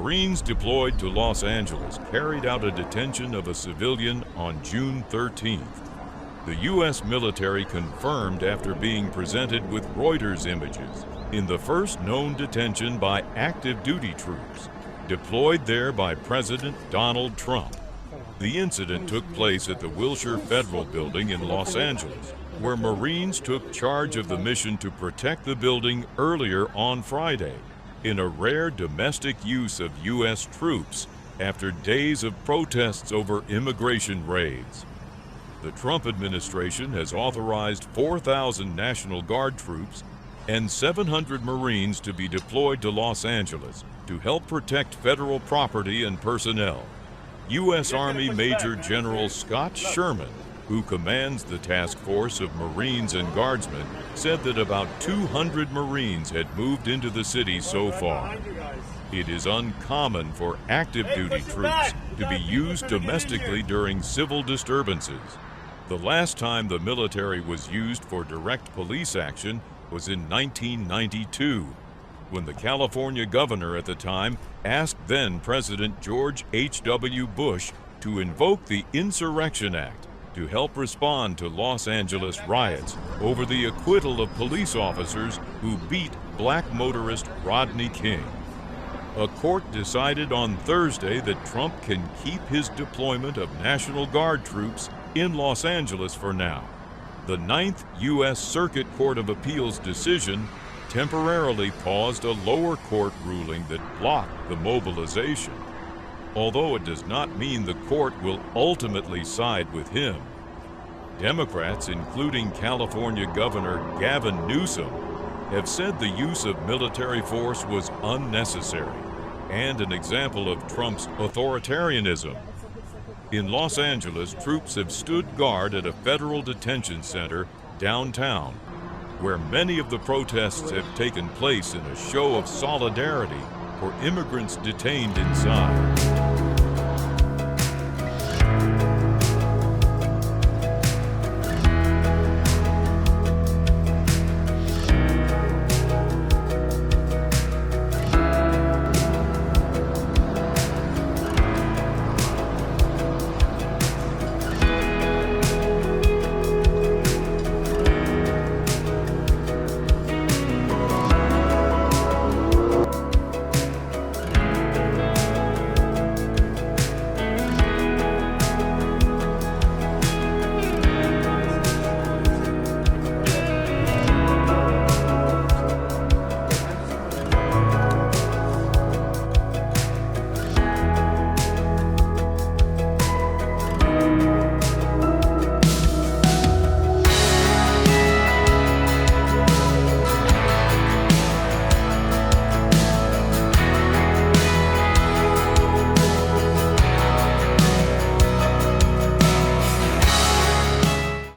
Marines deployed to Los Angeles carried out a detention of a civilian on June 13th. The U.S. military confirmed after being presented with Reuters images in the first known detention by active duty troops, deployed there by President Donald Trump. The incident took place at the Wilshire Federal Building in Los Angeles, where Marines took charge of the mission to protect the building earlier on Friday, in a rare domestic use of U.S. troops after days of protests over immigration raids. The Trump administration has authorized 4,000 National Guard troops and 700 Marines to be deployed to Los Angeles to help protect federal property and personnel. U.S. Army Major General Scott Sherman, who commands the task force of Marines and Guardsmen, said that about 200 Marines had moved into the city so far. It is uncommon for active duty troops to be used domestically during civil disturbances. The last time the military was used for direct police action was in 1992, when the California governor at the time asked then-President George H.W. Bush to invoke the Insurrection Act to help respond to Los Angeles riots over the acquittal of police officers who beat black motorist Rodney King. A court decided on Thursday that Trump can keep his deployment of National Guard troops in Los Angeles for now. The Ninth U.S. Circuit Court of Appeals decision temporarily paused a lower court ruling that blocked the mobilization, although it does not mean the court will ultimately side with him. Democrats, including California Governor Gavin Newsom, have said the use of military force was unnecessary and an example of Trump's authoritarianism. In Los Angeles, troops have stood guard at a federal detention center downtown, where many of the protests have taken place in a show of solidarity for immigrants detained inside.